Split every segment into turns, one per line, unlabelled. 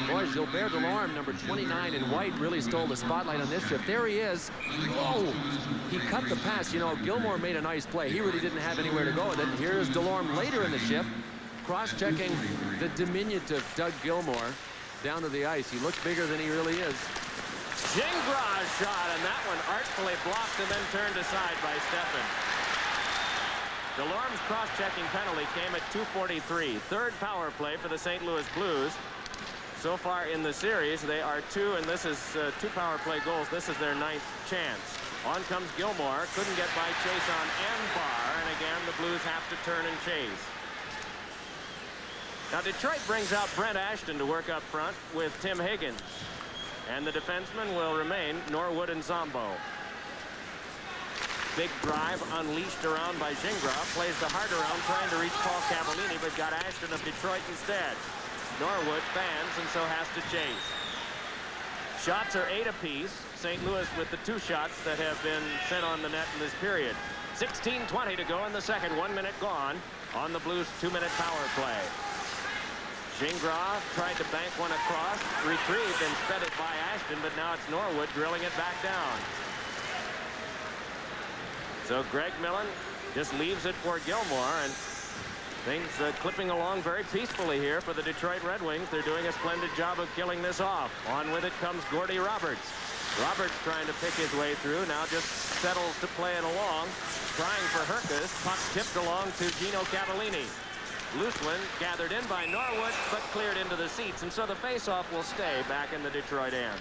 Boy, Gilbert Delorme, number 29 in white, really stole the spotlight on this shift. There he is. Oh, he cut the pass. You know, Gilmore made a nice play. He really didn't have anywhere to go with it. Here's Delorme later in the shift, cross-checking the diminutive Doug Gilmore down to the ice. He looks bigger than he really is.
Gingras shot, and that one artfully blocked and then turned aside by Steffen. Delorme's cross-checking penalty came at 2:43. Third power play for the St. Louis Blues. So far in the series, they are 2, and this is 2 power play goals. This is their 9th chance. On comes Gilmore. Couldn't get by Chase on end bar, and again, the Blues have to turn and chase. Now, Detroit brings out Brent Ashton to work up front with Tim Higgins. And the defensemen will remain Norwood and Zombo. Big drive unleashed around by Gingras. Plays the heart around trying to reach Paul Cavallini, but got Ashton of Detroit instead. Norwood fans and so has to chase. Shots are 8 apiece. St. Louis with the 2 shots that have been sent on the net in this period. 16:20 to go in the second. 1 minute gone on the Blues' 2-minute power play. Gingras tried to bank one across, retrieved and sped it by Ashton, but now it's Norwood drilling it back down. So Greg Millen just leaves it for Gilmore, and things clipping along very peacefully here for the Detroit Red Wings. They're doing a splendid job of killing this off. On with it comes Gordie Roberts. Roberts trying to pick his way through, now just settles to play it along. Trying for Herkus, puck tipped along to Gino Cavallini. Loose one gathered in by Norwood, but cleared into the seats, and so the faceoff will stay back in the Detroit end.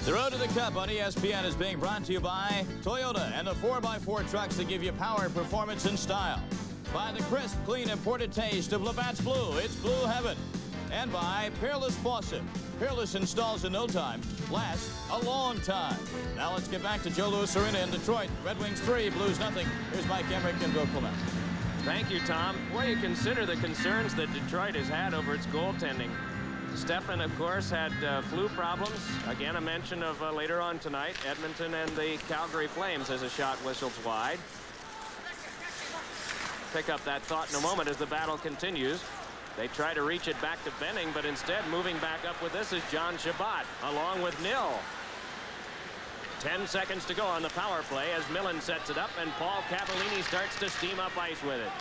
The Road to the Cup on ESPN is being brought to you by Toyota and the 4x4 trucks that give you power, performance, and style. By the crisp, clean, imported taste of Labatt's Blue. It's Blue Heaven. And by Peerless Faucet. Peerless installs in no time, lasts a long time. Now let's get back to Joe Louis Arena in Detroit. Red Wings 3, Blues nothing. Here's Mike Emmerich and Bill Clement.
Thank you, Tom. Well, you consider the concerns that Detroit has had over its goaltending. Steffen, of course, had flu problems. Again, a mention of later on tonight, Edmonton and the Calgary Flames as a shot whistles wide. Pick up that thought in a moment as the battle continues. They try to reach it back to Benning, but instead moving back up with this is John Shabbat, along with Nil. 10 seconds to go on the power play as Millen sets it up, and Paul Cavallini starts to steam up ice with it.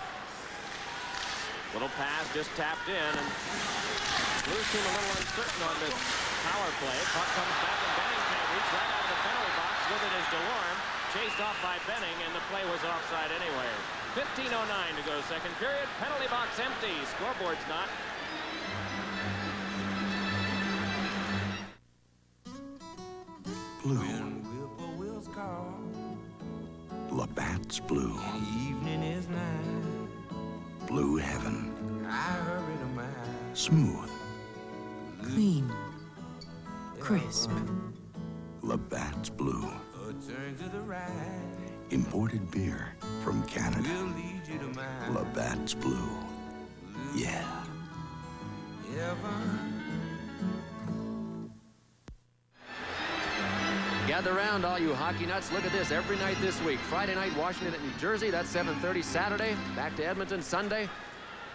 Little pass just tapped in, and Blues seem a little uncertain on this power play. Puck comes back, and Benning can't reach right out of the penalty box. With it is Delorme, chased off by Benning, and the play was offside anyway. 15:09 to go second period. Penalty box empty. Scoreboard's not.
Blue. Labatt's Blue.
Evening is night.
Blue Heaven.
I hurry to my
Smooth.
Clean. Crisp.
Labatt's Blue.
a turn to the right.
Imported beer from Canada.
We'll lead you to my
Labatt's Blue. Yeah.
heaven.
Gather round, all you hockey nuts. Look at this every night this week. Friday night, Washington at New Jersey. That's 7:30 Saturday. Back to Edmonton Sunday.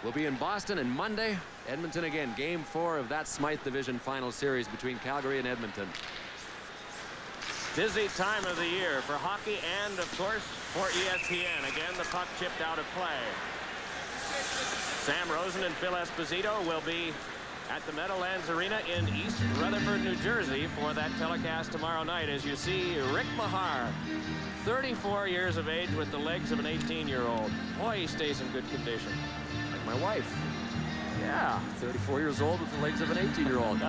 We'll be in Boston, and Monday, Edmonton again. Game 4 of that Smythe Division final series between Calgary and Edmonton.
Busy time of the year for hockey and, of course, for ESPN. Again, the puck chipped out of play. Sam Rosen and Phil Esposito will be at the Meadowlands Arena in East Rutherford, New Jersey for that telecast tomorrow night. As you see, Rick Mahar, 34 years of age with the legs of an 18-year-old. Boy, he stays in good condition.
Like my wife. Yeah, 34 years old with the legs of an 18-year-old.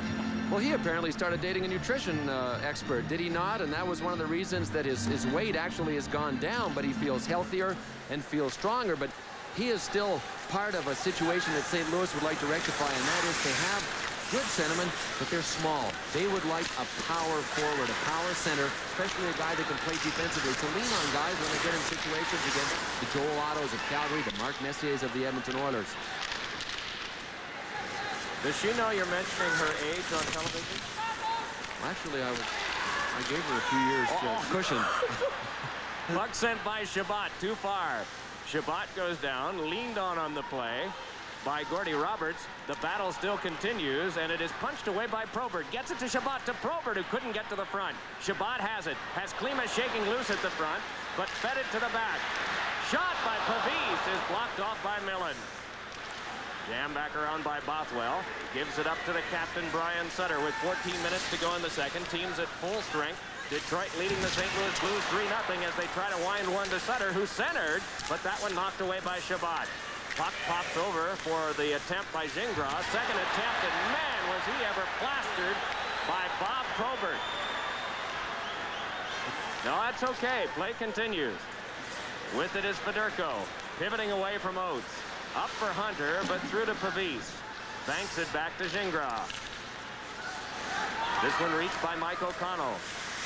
Well, he apparently started dating a nutrition expert, did he not? And that was one of the reasons that his weight actually has gone down, but he feels healthier and feels stronger. But he is still part of a situation that St. Louis would like to rectify, and that is they have good centermen, but they're small. They would like a power forward, a power center, especially a guy that can play defensively, to lean on guys when they get in situations against the Joel Ottos of Calgary, the Mark Messiers of the Edmonton Oilers.
Does she know you're mentioning her age on television?
Actually, I gave her a few years cushion.
Puck sent by Shabbat too far. Shabbat goes down, leaned on the play. by Gordy Roberts. The battle still continues, and it is punched away by Probert. Gets it to Chabot, to Probert, who couldn't get to the front. Chabot has it. Has Klima shaking loose at the front, but fed it to the back. Shot by Pavis is blocked off by Millen. Jammed back around by Bothwell. Gives it up to the captain, Brian Sutter, with 14 minutes to go in the second. Team's at full strength. Detroit leading the St. Louis Blues 3-0 as they try to wind one to Sutter, who centered, but that one knocked away by Chabot. Puck pops over for the attempt by Gingras. Second attempt, and man, was he ever plastered by Bob Probert. No, that's okay. Play continues. With it is Fedorko, pivoting away from Oates. Up for Hunter, but through to Pavis. Banks it back to Gingras. This one reached by Mike O'Connell.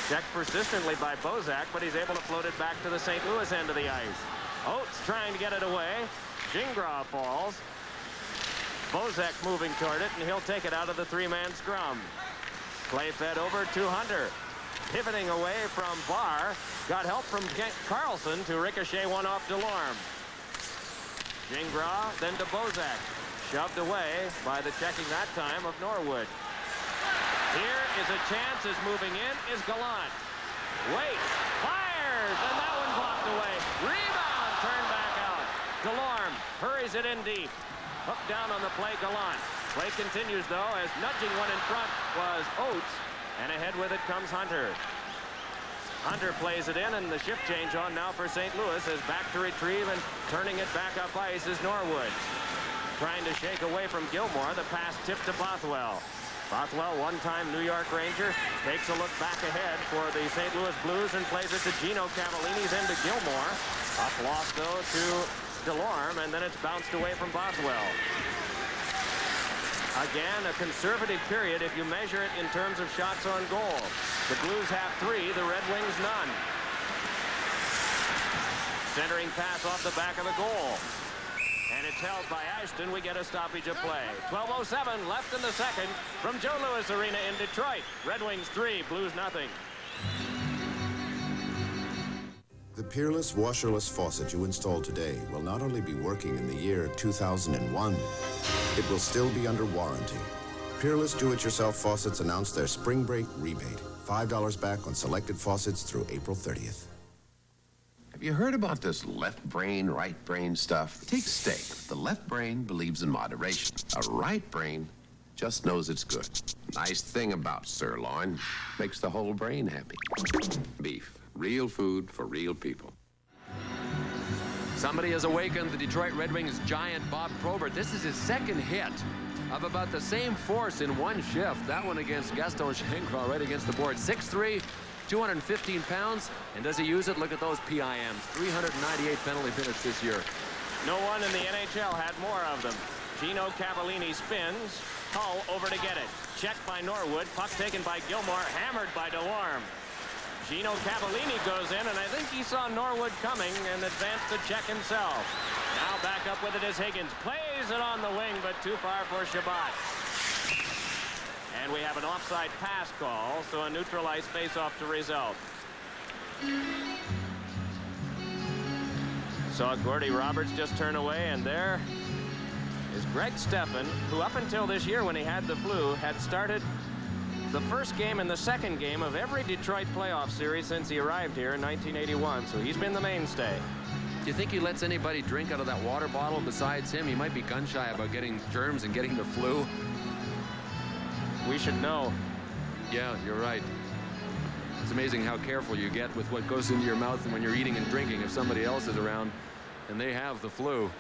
Checked persistently by Bozak, but he's able to float it back to the St. Louis end of the ice. Oates trying to get it away. Gingras falls. Bozak moving toward it, and he'll take it out of the three-man scrum. Play fed over to Hunter. Pivoting away from Barr. Got help from Kent Carlson to ricochet one off Delorme. Gingras, then to Bozak. Shoved away by the checking that time of Norwood. Here is a chance, as moving in is Gallant. Waits, fires, and that one blocked away. Rebound, turned back out. Delorme hurries it in deep. Hooked down on the play, Gallant. Play continues, though, as nudging one in front was Oates, and ahead with it comes Hunter. Hunter plays it in, and the shift change on now for St. Louis as back to retrieve and turning it back up ice is Norwood. Trying to shake away from Gilmore, the pass tipped to Bothwell. Bothwell, one-time New York Ranger, takes a look back ahead for the St. Louis Blues and plays it to Gino Cavallini, then to Gilmore. Up lost, though, to Delorme, and then it's bounced away from Bothwell. Again, a conservative period if you measure it in terms of shots on goal. The Blues have 3, the Red Wings none. Centering pass off the back of the goal. And it's held by Ashton. We get a stoppage of play. 12:07 left in the second from Joe Louis Arena in Detroit. Red Wings 3, Blues nothing.
The Peerless washerless faucet you install today will not only be working in the year 2001, it will still be under warranty. Peerless do-it-yourself faucets announced their spring break rebate. $5 back on selected faucets through April 30th.
Have you heard about this left brain, right brain stuff? Take steak. The left brain believes in moderation. A right brain just knows it's good. Nice thing about sirloin, makes the whole brain happy. Beef, real food for real people.
Somebody has awakened the Detroit Red Wings giant Bob Probert. This is his second hit of about the same force in one shift. That one against Gaston Gingras right against the board. 6'3", 215 pounds, and does he use it? Look at those PIMs. 398 penalty minutes this year.
No one in the NHL had more of them. Gino Cavallini spins. Hull over to get it. Checked by Norwood. Puck taken by Gilmore. Hammered by Delorme. Gino Cavallini goes in, and I think he saw Norwood coming and advanced to check himself. Now back up with it is Higgins. Plays it on the wing, but too far for Chabot. And we have an offside pass call, so a neutral ice face-off to result. Saw Gordy Roberts just turn away, and there is Greg Steffen, who up until this year when he had the flu, had started the first game and the second game of every Detroit playoff series since he arrived here in 1981, so he's been the mainstay.
Do you think he lets anybody drink out of that water bottle besides him? He might be gun-shy about getting germs and getting the flu.
We should know.
Yeah, you're right. It's amazing how careful you get with what goes into your mouth when you're eating and drinking if somebody else is around and they have the flu.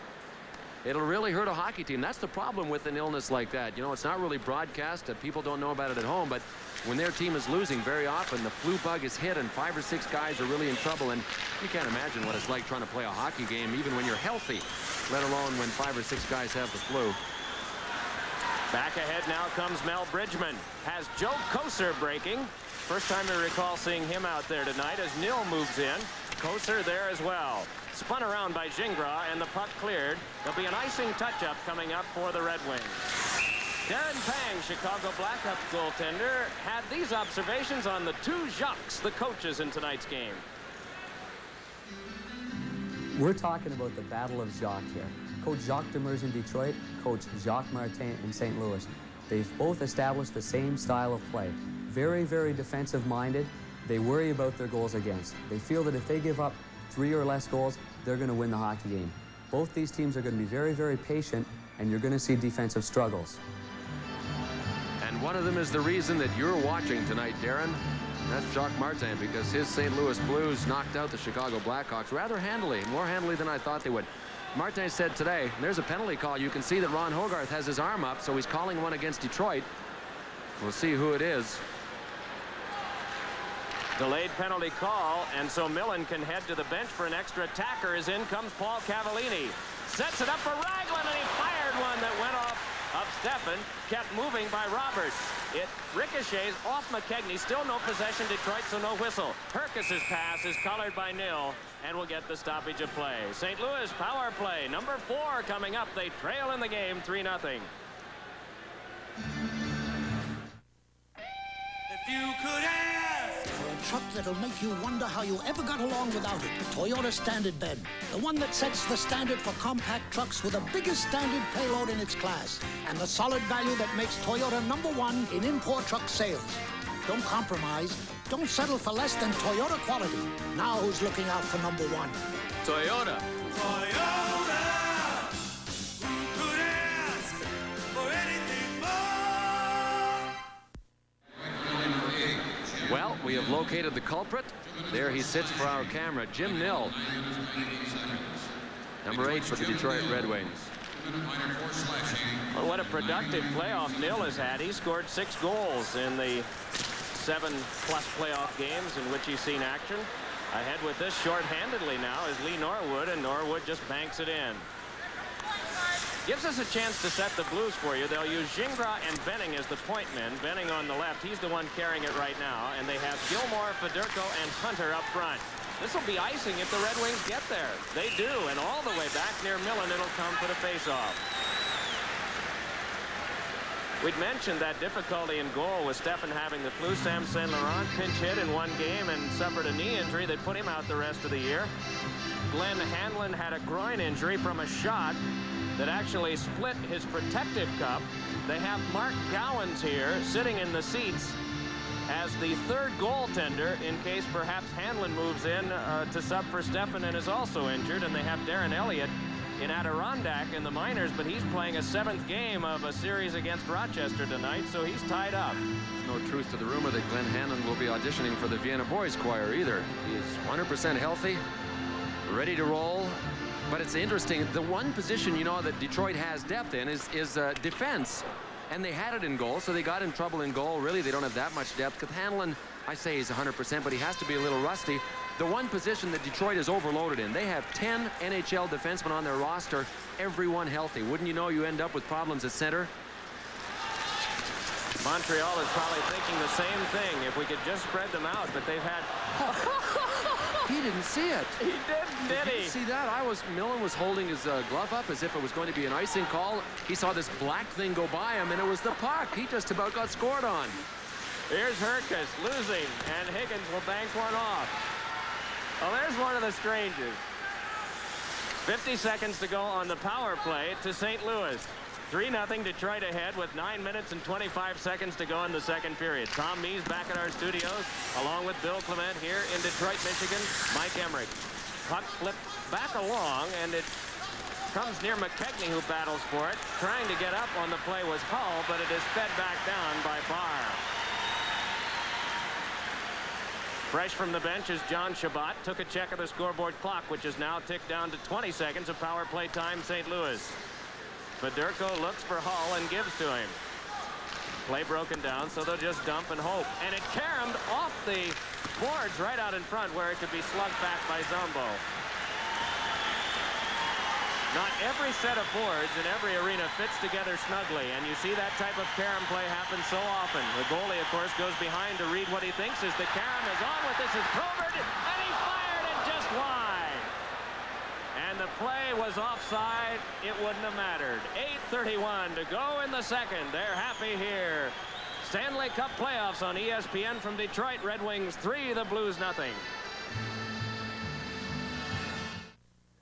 It'll really hurt a hockey team. That's the problem with an illness like that. You know, it's not really broadcast. People don't know about it at home, but when their team is losing, very often the flu bug is hit and 5 or 6 guys are really in trouble, and you can't imagine what it's like trying to play a hockey game even when you're healthy, let alone when 5 or 6 guys have the flu.
Back ahead now comes Mel Bridgman. Has Joe Kocur breaking. First time I recall seeing him out there tonight as Nil moves in. Kocur there as well. Spun around by Gingras, and the puck cleared. There'll be an icing touch-up coming up for the Red Wings. Darren Pang, Chicago Blackhawks goaltender, had these observations on the 2 Jacques, the coaches in tonight's game.
We're talking about the Battle of Jacques here. Coach Jacques Demers in Detroit, Coach Jacques Martin in St. Louis. They've both established the same style of play. Very, very defensive-minded. They worry about their goals against. They feel that if they give up 3 or less goals, they're going to win the hockey game. Both these teams are going to be very, very patient, and you're going to see defensive struggles.
And one of them is the reason that you're watching tonight, Darren. That's Jacques Martin, because his St. Louis Blues knocked out the Chicago Blackhawks rather handily, more handily than I thought they would. Martin said today, there's a penalty call. You can see that Ron Hogarth has his arm up, so he's calling one against Detroit. We'll see who it is.
Delayed penalty call, and so Millen can head to the bench for an extra attacker as in comes Paul Cavallini. Sets it up for Raglan, and he fired one that went off of Steffen, kept moving by Roberts. It ricochets off McKegney. Still no possession, Detroit, so no whistle. Herkes' pass is colored by Nil, and will get the stoppage of play. St. Louis power play, number 4 coming up. They trail in the game 3-0.
If you could ask for a truck that'll make you wonder how you ever got along without it, Toyota Standard Bed. The one that sets the standard for compact trucks with the biggest standard payload in its class and the solid value that makes Toyota #1 in import truck sales. Don't compromise. Don't settle for less than Toyota quality. Now who's looking out for #1?
Toyota.
Toyota! Who could ask for anything more?
Well, we have located the culprit. There he sits for our camera, Jim Nill. Number 8 for the Detroit Red Wings.
Well, what a productive playoff Nil has had. He scored 6 goals in the 7+ playoff games in which he's seen action. Ahead with this short-handedly now is Lee Norwood, and Norwood just banks it in. Gives us a chance to set the Blues for you. They'll use Gingras and Benning as the point men. Benning on the left. He's the one carrying it right now. And they have Gilmore, Federico, and Hunter up front. This will be icing if the Red Wings get there. They do, and all the way back near Millen, it'll come for the face-off. We'd mentioned that difficulty in goal with Steffen having the flu. Sam St. Laurent pinch hit in one game and suffered a knee injury that put him out the rest of the year. Glenn Hanlon had a groin injury from a shot that actually split his protective cup. They have Mark Gowans here sitting in the seats as the third goaltender in case perhaps Hanlon moves in to sub for Steffen and is also injured. And they have Darren Elliott in Adirondack in the minors, but he's playing a 7th game of a series against Rochester tonight, so he's tied up.
There's no truth to the rumor that Glenn Hanlon will be auditioning for the Vienna Boys Choir either. He is 100% healthy, ready to roll. But it's interesting, the one position, you know, that Detroit has depth in is defense. And they had it in goal, so they got in trouble in goal. Really, they don't have that much depth. Because Hanlon, I say he's 100%, but he has to be a little rusty. The one position that Detroit is overloaded in, they have 10 NHL defensemen on their roster, everyone healthy. Wouldn't you know, you end up with problems at center?
Montreal is probably thinking the same thing, if we could just spread them out, but they've had...
He didn't see it.
He didn't, did he?
See that? Millen was holding his glove up as if it was going to be an icing call. He saw this black thing go by him, and it was the puck. He just about got scored on.
Here's Herkes losing, and Higgins will bank one off. Well, there's one of the strangers. 50 seconds to go on the power play to St. Louis. 3-0 Detroit ahead with 9 minutes and 25 seconds to go in the second period. Tom Mees back at our studios, along with Bill Clement here in Detroit, Michigan. Mike Emmerich. Puck flips back along, and it comes near McKegney, who battles for it. Trying to get up on the play was Hull, but it is fed back down by Barr. Fresh from the bench is John Chabot. Took a check of the scoreboard clock, which is now ticked down to 20 seconds of power play time, St. Louis. Federico looks for Hull and gives to him. Play broken down, so they'll just dump and hope. And it caromed off the boards right out in front where it could be slugged back by Zombo. Not every set of boards in every arena fits together snugly, and you see that type of carom play happen so often. The goalie, of course, goes behind to read what he thinks is the carom is on with this is Probert, and he fired it just wide. And the play was offside. It wouldn't have mattered. 8:31 to go in the second. They're happy here. Stanley Cup playoffs on ESPN from Detroit. Red Wings 3, the Blues 0.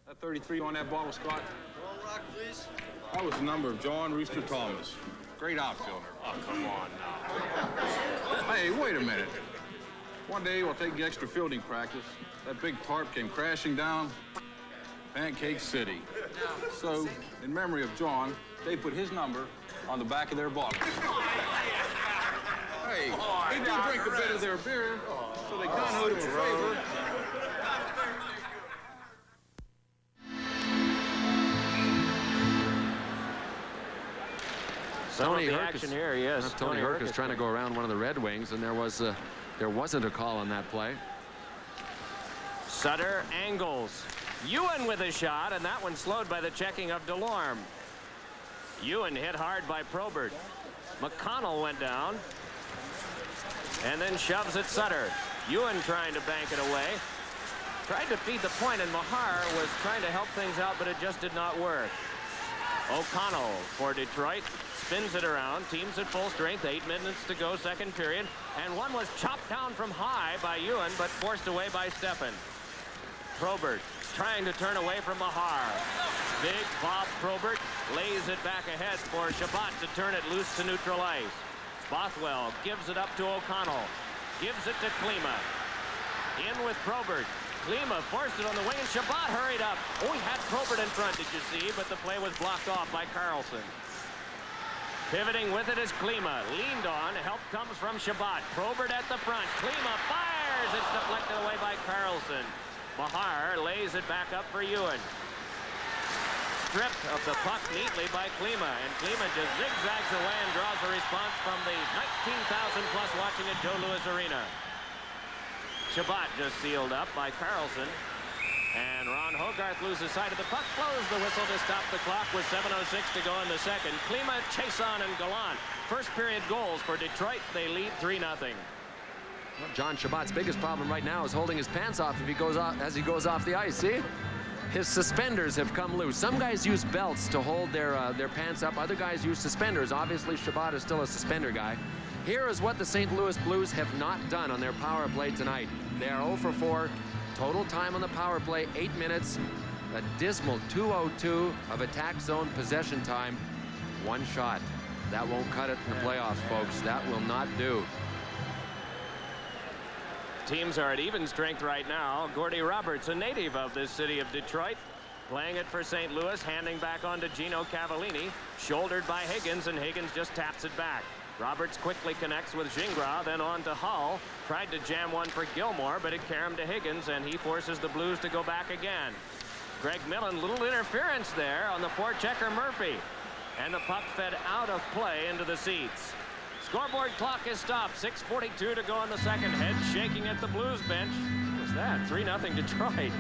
That 33 on that ball was Scott. That was the number of John Rooster Thomas. Great outfielder.
Oh, come on now.
Hey, wait a minute. One day we'll take extra fielding practice. That big tarp came crashing down. Pancake City. So, in memory of John, they put his number on the back of their bottle. Hey, they did drink a bit of their beer, so they kind of owed him a favor.
Tony Herc
action here, yes.
Tony Herc is trying to go around one of the Red Wings, and there wasn't a call on that play.
Sutter angles. Ewan with a shot, and that one slowed by the checking of DeLorme. Ewan hit hard by Probert. McConnell went down and then shoves at Sutter. Ewan trying to bank it away. Tried to feed the point, and Mahar was trying to help things out, but it just did not work. O'Connell for Detroit spins it around. Teams at full strength. 8 minutes to go, second period. And one was chopped down from high by Ewan, but forced away by Steffen. Probert trying to turn away from Mahar. Big Bob Probert lays it back ahead for Shabbat to turn it loose to neutral ice. Bothwell gives it up to O'Connell. Gives it to Klima. In with Probert. Klima forced it on the wing, and Shabbat hurried up. Oh, he had Probert in front, did you see? But the play was blocked off by Carlson. Pivoting with it is Klima. Leaned on. Help comes from Shabbat. Probert at the front. Klima fires. It's deflected away by Carlson. Mahar lays it back up for Ewan. Stripped of the puck neatly by Klima, and Klima just zigzags away and draws a response from the 19,000 plus watching at Joe Louis Arena. Shabbat just sealed up by Carlson, and Ron Hogarth loses sight of the puck, blows the whistle to stop the clock with 7:06 to go in the second. Klima, Chason, and Gallant. First period goals for Detroit. They lead 3-0.
Well, John Shabbat's biggest problem right now is holding his pants off if he goes off as he goes off the ice. See? His suspenders have come loose. Some guys use belts to hold their pants up. Other guys use suspenders. Obviously, Shabbat is still a suspender guy. Here is what the St. Louis Blues have not done on their power play tonight. They are 0 for 4. Total time on the power play, 8 minutes. A dismal 2:02 of attack zone possession time. One shot. That won't cut it in the playoffs, folks. That will not do.
Teams are at even strength right now. Gordy Roberts, a native of this city of Detroit, playing it for St. Louis, handing back on to Gino Cavallini, shouldered by Higgins, and Higgins just taps it back. Roberts quickly connects with Gingras, then on to Hull. Tried to jam one for Gilmore, but it caromed to Higgins, and he forces the Blues to go back again. Greg Millen, little interference there on the forechecker Murphy. And the puck fed out of play into the seats. Scoreboard clock is stopped. 6:42 to go in the second. Head shaking at the Blues bench. What was that? 3-0 Detroit.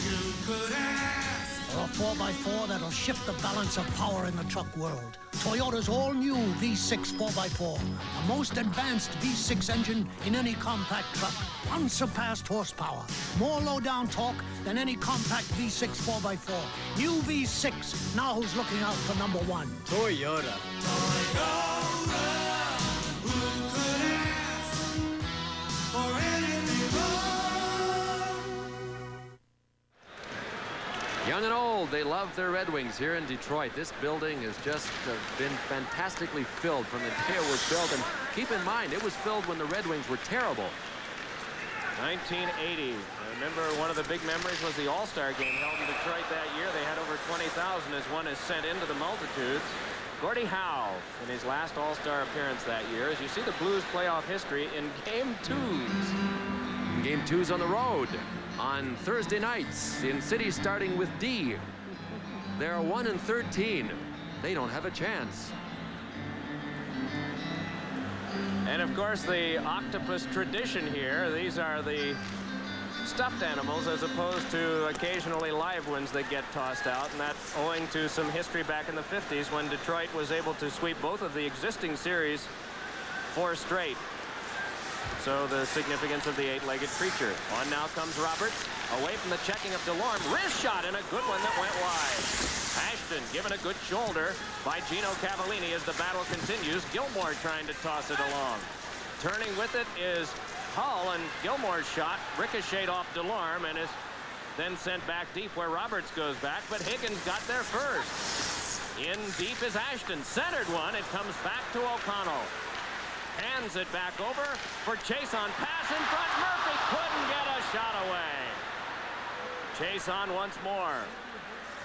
You could ask for a 4x4 that'll shift the balance of power in the truck world. Toyota's all-new V6 4x4. The most advanced V6 engine in any compact truck. Unsurpassed horsepower. More low-down torque than any compact V6 4x4. New V6. Now who's looking out for number one?
Toyota.
Who could ask for anything more?
Young and old, they love their Red Wings here in Detroit. This building has just been fantastically filled from the day it was built. And keep in mind, it was filled when the Red Wings were terrible.
1980. I remember one of the big memories was the All-Star game held in Detroit that year. They had over 20,000 as one is sent into the multitudes. Gordie Howe in his last All-Star appearance that year. As you see the Blues playoff history in Game 2s.
Game 2's on the road on Thursday nights in cities starting with D. They're 1-13. They don't have a chance.
And of course the octopus tradition here. These are the stuffed animals as opposed to occasionally live ones that get tossed out, and that's owing to some history back in the 50s when Detroit was able to sweep both of the existing series 4 straight. So the significance of the 8-legged creature. On now comes Roberts, away from the checking of DeLorme. Wrist shot, and a good one that went wide. Ashton given a good shoulder by Gino Cavallini as the battle continues. Gilmore trying to toss it along. Turning with it is Hull, and Gilmore's shot ricocheted off DeLorme and is then sent back deep where Roberts goes back, but Higgins got there first. In deep is Ashton. Centered one. It comes back to O'Connell. Hands it back over for Chason. Pass in front. Murphy couldn't get a shot away. Chason once more.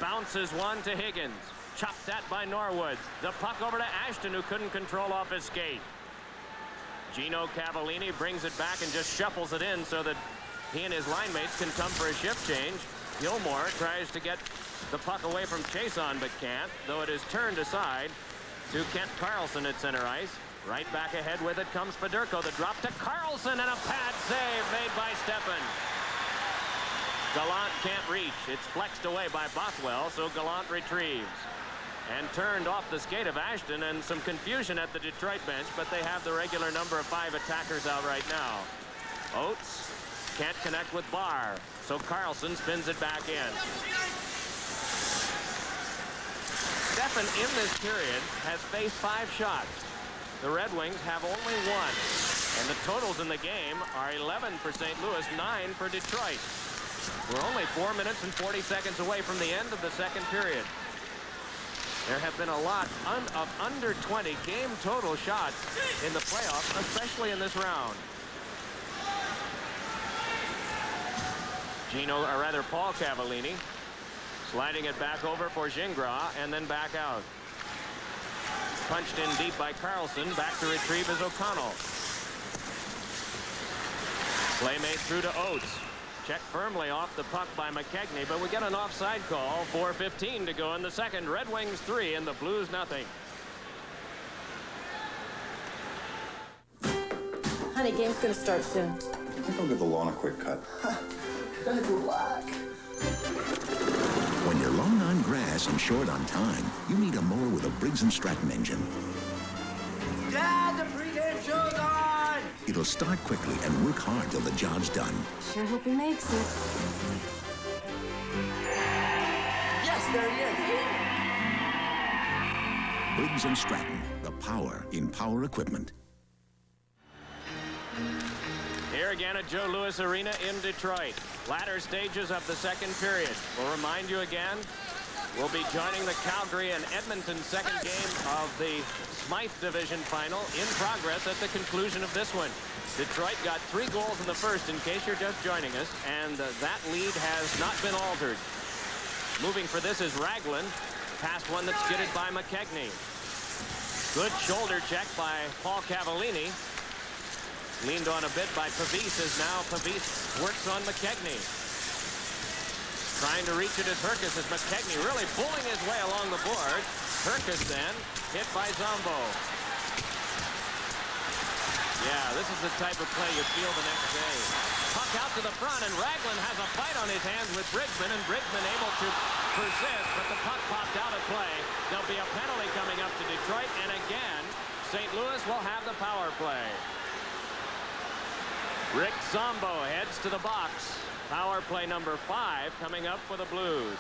Bounces one to Higgins. Chopped at by Norwood. The puck over to Ashton, who couldn't control off his skate. Gino Cavallini brings it back and just shuffles it in so that he and his line mates can come for a shift change. Gilmore tries to get the puck away from Chason, but can't, though it is turned aside to Kent Carlson at center ice. Right back ahead with it comes Fedorko. The drop to Carlson and a pad save made by Stepan. Gallant can't reach. It's flexed away by Bothwell, so Gallant retrieves. And turned off the skate of Ashton, and some confusion at the Detroit bench, but they have the regular number of 5 attackers out right now. Oates can't connect with Barr, so Carlson spins it back in. Stepan in this period has faced 5 shots. The Red Wings have only 1. And the totals in the game are 11 for St. Louis, 9 for Detroit. We're only 4 minutes and 40 seconds away from the end of the second period. There have been a lot of under 20 game total shots in the playoffs, especially in this round. Paul Cavallini sliding it back over for Gingras and then back out. Punched in deep by Carlson. Back to retrieve is O'Connell. Playmate through to Oates. Checked firmly off the puck by McKegney, but we get an offside call. 4:15 to go in the second. Red Wings 3 and the Blues nothing.
Honey, game's gonna start soon.
I think I'll give the lawn a quick cut. Gotta go black.
When you're long on grass and short on time, you need a mower with a Briggs & Stratton engine.
Dad, the pregame show's on!
It'll start quickly and work hard till the job's done.
Sure hope he makes it.
Yes, there he is.
Briggs & Stratton, the power in power equipment.
Here again at Joe Louis Arena in Detroit. Latter stages of the second period. We'll remind you again, we'll be joining the Calgary and Edmonton second game of the Smythe Division final in progress at the conclusion of this one. Detroit got 3 goals in the first, in case you're just joining us, and that lead has not been altered. Moving for this is Raglan. Past one that's skidded by McKegney. Good shoulder check by Paul Cavallini. Leaned on a bit by Pavis as now Pavis works on McKegney. Trying to reach it as Herkus as McKegney really pulling his way along the board. Herkus then hit by Zombo. Yeah, this is the type of play you feel the next day. Puck out to the front, and Raglan has a fight on his hands with Bridgman, and Bridgman able to persist, but the puck popped out of play. There'll be a penalty coming up to Detroit, and again, St. Louis will have the power play. Rick Zombo heads to the box. Power play number 5 coming up for the Blues.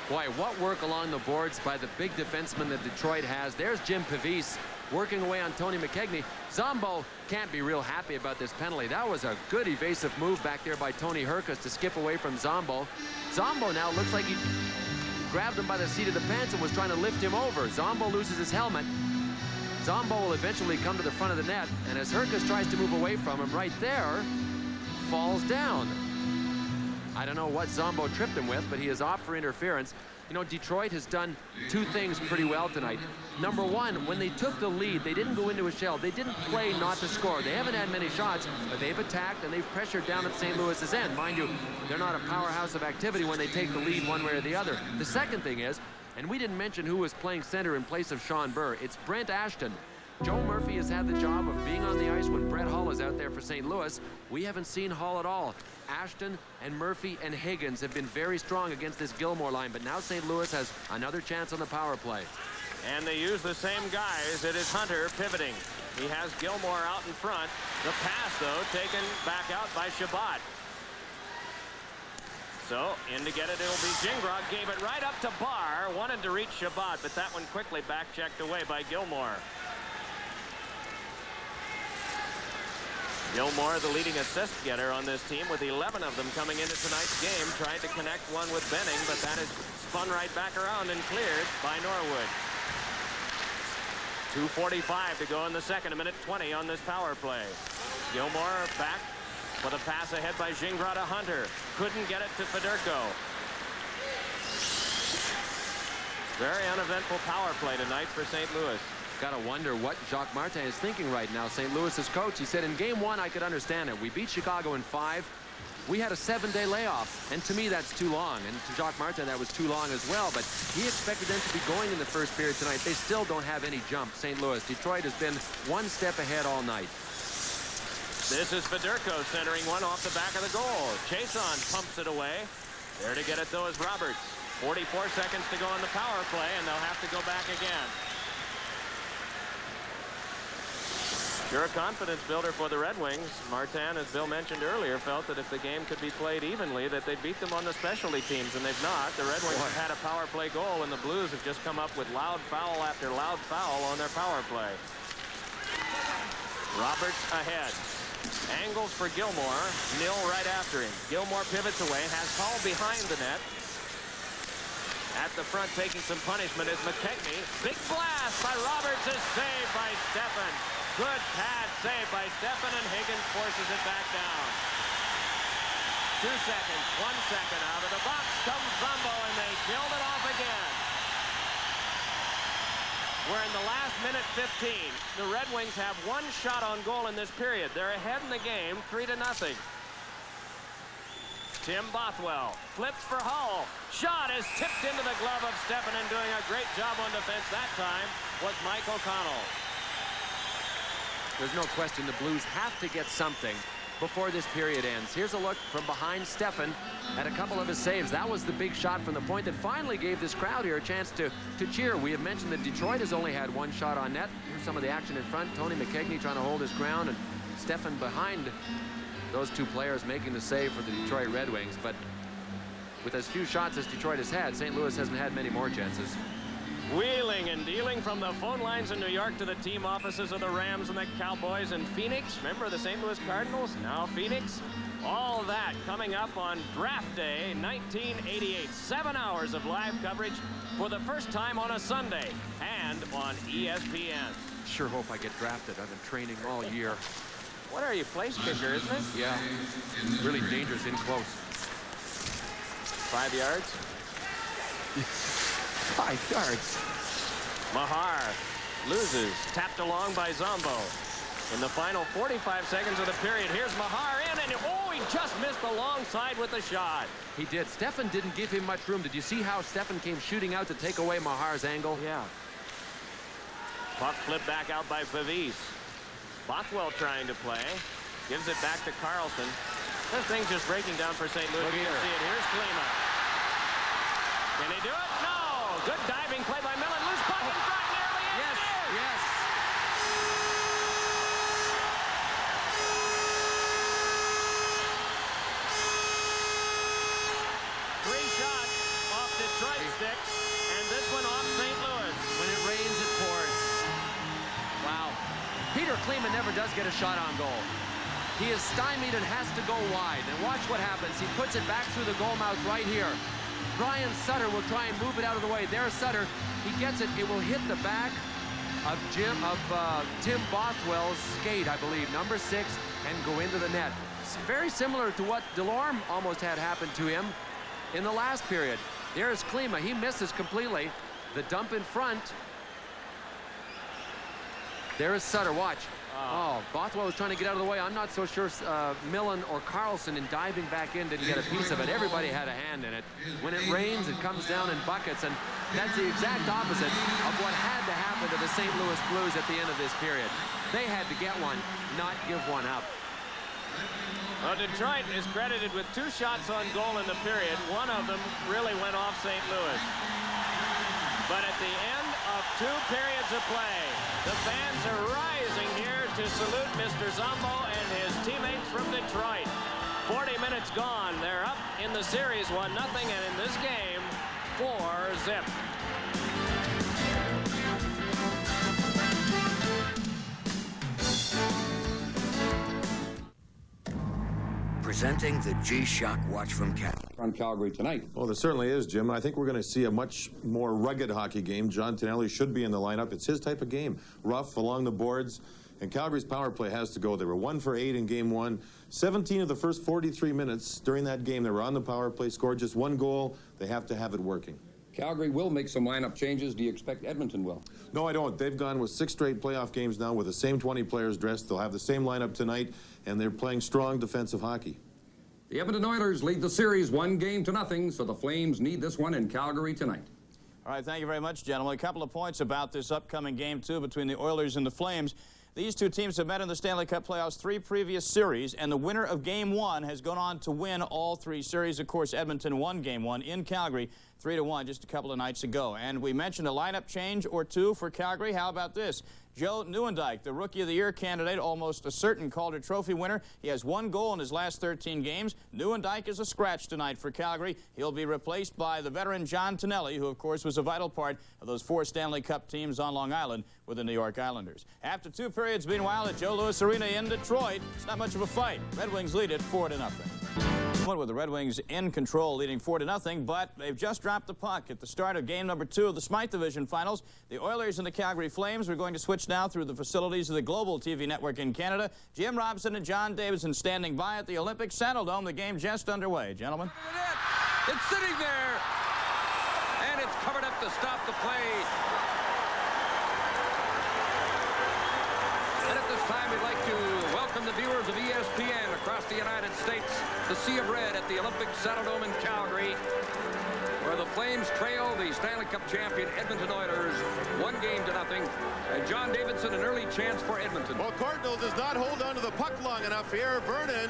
Boy, what work along the boards by the big defenseman that Detroit has. There's Jim Pavis working away on Tony McKegney. Zombo can't be real happy about this penalty. That was a good evasive move back there by Tony Herkus to skip away from Zombo. Zombo now looks like he grabbed him by the seat of the pants and was trying to lift him over. Zombo loses his helmet. Zombo will eventually come to the front of the net, and as Herkus tries to move away from him, right there, falls down. I don't know what Zombo tripped him with, but he is off for interference. You know, Detroit has done 2 things pretty well tonight. Number 1, when they took the lead, they didn't go into a shell. They didn't play not to score. They haven't had many shots, but they've attacked and they've pressured down at St. Louis's end. Mind you, they're not a powerhouse of activity when they take the lead one way or the other. The second thing is, and we didn't mention who was playing center in place of Sean Burr. It's Brent Ashton. Joe Murphy has had the job of being on the ice when Brett Hull is out there for St. Louis. We haven't seen Hull at all. Ashton and Murphy and Higgins have been very strong against this Gilmore line, but now St. Louis has another chance on the power play.
And they use the same guys. It is Hunter pivoting. He has Gilmore out in front. The pass, though, taken back out by Shabbat. So, in to get it, it'll be Gingras. Gave it right up to Barr. Wanted to reach Shabbat, but that one quickly back-checked away by Gilmore. Gilmore, the leading assist getter on this team, with 11 of them coming into tonight's game. Tried to connect one with Benning, but that is spun right back around and cleared by Norwood. 2:45 to go in the second, 1:20 on this power play. Gilmore back with a pass ahead by Gingras to Hunter. Couldn't get it to Federico. Very uneventful power play tonight for St. Louis.
Got to wonder what Jacques Martin is thinking right now, St. Louis's coach. He said in game 1, I could understand it. We beat Chicago in 5. We had a 7-day layoff, and to me, that's too long. And to Jacques Martin, that was too long as well. But he expected them to be going in the first period tonight. They still don't have any jump, St. Louis. Detroit has been one step ahead all night.
This is Federico centering one off the back of the goal. Chason pumps it away. There to get it, though, is Roberts. 44 seconds to go on the power play, and they'll have to go back again. Sure, a confidence builder for the Red Wings. Martin, as Bill mentioned earlier, felt that if the game could be played evenly, that they'd beat them on the specialty teams, and they've not. The Red Wings have had a power play goal, and the Blues have just come up with loud foul after loud foul on their power play. Roberts ahead. Angles for Gilmore. Nil right after him. Gilmore pivots away, has Hall behind the net. At the front, taking some punishment is McKechnie. Big blast by Roberts is saved by Steffen. Good pad save by Steffen, and Higgins forces it back down. 2 seconds, 1 second. Out of the box comes Zumbo, and they killed it off again. We're in the last minute 15. The Red Wings have one shot on goal in this period. They're ahead in the game, 3-0. Tim Bothwell flips for Hull. Shot is tipped into the glove of Steffen, and doing a great job on defense that time was Mike O'Connell.
There's no question the Blues have to get something before this period ends. Here's a look from behind Steffen at a couple of his saves. That was the big shot from the point that finally gave this crowd here a chance to cheer. We have mentioned that Detroit has only had one shot on net. Here's some of the action in front. Tony McKechnie trying to hold his ground, and Steffen behind those two players making the save for the Detroit Red Wings. But with as few shots as Detroit has had, St. Louis hasn't had many more chances.
Wheeling and dealing from the phone lines in New York to the team offices of the Rams and the Cowboys in Phoenix. Remember the St. Louis Cardinals? Now Phoenix. All that coming up on Draft Day 1988. 7 hours of live coverage for the first time on a Sunday and on ESPN.
Sure hope I get drafted. I've been training all year.
What are you, place kicker, isn't it?
Yeah, really dangerous in close.
5 yards?
5 yards.
Mahar loses, tapped along by Zombo. In the final 45 seconds of the period, here's Mahar in, and oh, he just missed the long side with the shot.
He did. Steffen didn't give him much room. Did you see how Steffen came shooting out to take away Mahar's angle?
Yeah. Puck flipped back out by Favis. Bothwell trying to play. Gives it back to Carlson. This thing's just breaking down for St. Louis.
Look
You
here.
can see it. Here's Klima. Can he do it? No! Good diving play by Millen. Loose puck in front. Nearly in.
Yes, yes.
Three shots off Detroit sticks, and this one off St. Louis.
When it rains, it pours. Wow. Peter Klima never does get a shot on goal. He is stymied and has to go wide. And watch what happens. He puts it back through the goal mouth right here. Brian Sutter will try and move it out of the way. There's Sutter. He gets it. It will hit the back of Tim Bothwell's skate, I believe, number 6, and go into the net. It's very similar to what Delorme almost had happen to him in the last period. There's Klima. He misses completely. The dump in front. There is Sutter. Watch. Oh, Bothwell was trying to get out of the way. I'm not so sure Millen or Carlson in diving back in didn't get a piece of it. Everybody had a hand in it. When it rains, it comes down in buckets, and that's the exact opposite of what had to happen to the St. Louis Blues at the end of this period. They had to get one, not give one up.
Well, Detroit is credited with 2 shots on goal in the period. One of them really went off St. Louis. But at the end of 2 periods of play, the fans are rising here to salute Mr. Zombo and his teammates from Detroit. 40 minutes gone. They're up in the series 1-0, and in this game, 4-zip.
Presenting the G-Shock watch from Calgary.
On Calgary tonight.
Well, there certainly is, Jim. I think we're going to see a much more rugged hockey game. John Tonelli should be in the lineup. It's his type of game. Rough along the boards. And Calgary's power play has to go. They were 1 for 8 in game 1. 17 of the first 43 minutes during that game, they were on the power play, scored just 1 goal. They have to have it working.
Calgary will make some lineup changes. Do you expect Edmonton will?
No, I don't. They've gone with 6 straight playoff games now with the same 20 players dressed. They'll have the same lineup tonight, and they're playing strong defensive hockey.
The Edmonton Oilers lead the series 1-0, so the Flames need this one in Calgary tonight.
All right, thank you very much, gentlemen. A couple of points about this upcoming game, too, between the Oilers and the Flames. These two teams have met in the Stanley Cup playoffs 3 previous series, and the winner of Game 1 has gone on to win all 3 series. Of course, Edmonton won Game 1 in Calgary 3-1 just a couple of nights ago. And we mentioned a lineup change or 2 for Calgary. How about this? Joe Nieuwendyk, the Rookie of the Year candidate, almost a certain Calder Trophy winner. He has 1 goal in his last 13 games. Nieuwendyk is a scratch tonight for Calgary. He'll be replaced by the veteran John Tonelli, who, of course, was a vital part of those 4 Stanley Cup teams on Long Island with the New York Islanders. After 2 periods, meanwhile, at Joe Louis Arena in Detroit, it's not much of a fight. Red Wings lead it 4-0. With the Red Wings in control, leading 4-0, but they've just dropped the puck at the start of game number 2 of the Smythe Division Finals. The Oilers and the Calgary Flames. We're going to switch now through the facilities of the Global TV network in Canada. Jim Robson and John Davidson standing by at the Olympic Saddledome. The game just underway. Gentlemen.
It's sitting there, and it's covered up to stop the play. And at this time, we'd like to welcome the viewers of ESPN across the United States, the Sea of Red at the Olympic Saddledome in Calgary, where the Flames trail the Stanley Cup champion Edmonton Oilers 1-0. And John Davidson, an early chance for Edmonton.
Well, Cardinal does not hold on to the puck long enough here. Vernon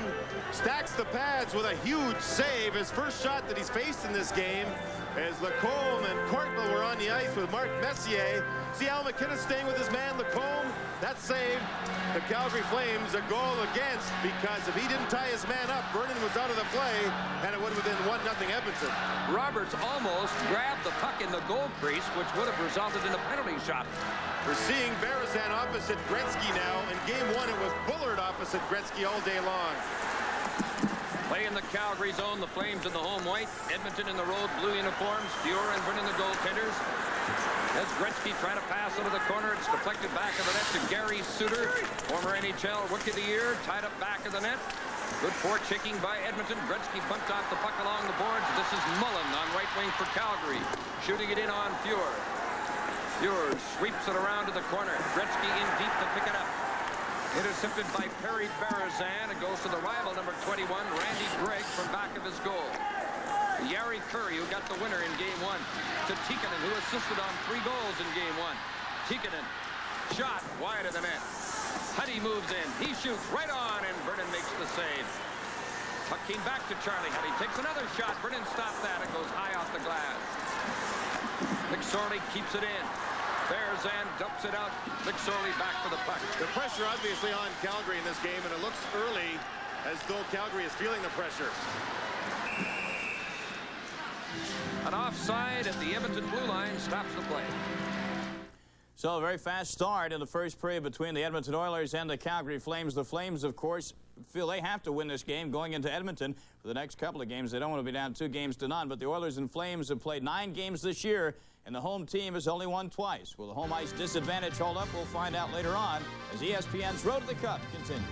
stacks the pads with a huge save. His first shot that he's faced in this game as Lacombe and Courtnall were on the ice with Mark Messier. See Al McKinnon staying with his man Lacombe. That saved the Calgary Flames a goal against, because if he didn't tie his man up, Vernon was out of the play, and it would have been 1-0 Edmonton.
Roberts almost grabbed the puck in the goal crease, which would have resulted in a penalty shot.
We're seeing Berezan opposite Gretzky now. In game 1, it was Bullard opposite Gretzky all day long.
Play in the Calgary zone, the Flames in the home white, Edmonton in the road blue uniforms, Fuhr and Vernon the goaltenders. As Gretzky trying to pass into the corner, it's deflected back of the net to Gary Suter, former NHL Rookie of the Year, tied up back of the net. Good forechecking by Edmonton. Gretzky bumped off the puck along the boards. This is Mullen on right wing for Calgary, shooting it in on Fuhr. Fuhr sweeps it around to the corner. Gretzky in deep to pick it up. Intercepted by Perry Berezan. It goes to the rival, number 21, Randy Gregg, from back of his goal. Jari Kurri, who got the winner in game 1, to Tikkanen, who assisted on 3 goals in game 1. Tikkanen, shot wide of the net. Huddy moves in. He shoots right on, and Vernon makes the save. Puck came back to Charlie Huddy. Takes another shot. Vernon stops that. It goes high off the glass. McSorley keeps it in. Berezan dumps it out. McSorley back for the puck.
The pressure obviously on Calgary in this game, and it looks early as though Calgary is feeling the pressure.
An offside at the Edmonton blue line stops the play.
So a very fast start in the first period between the Edmonton Oilers and the Calgary Flames. The Flames, of course, feel they have to win this game going into Edmonton for the next couple of games. They don't want to be down 2-0. But the Oilers and Flames have played 9 games this year, and the home team has only won twice. Will the home ice disadvantage hold up? We'll find out later on as ESPN's Road to the Cup continues.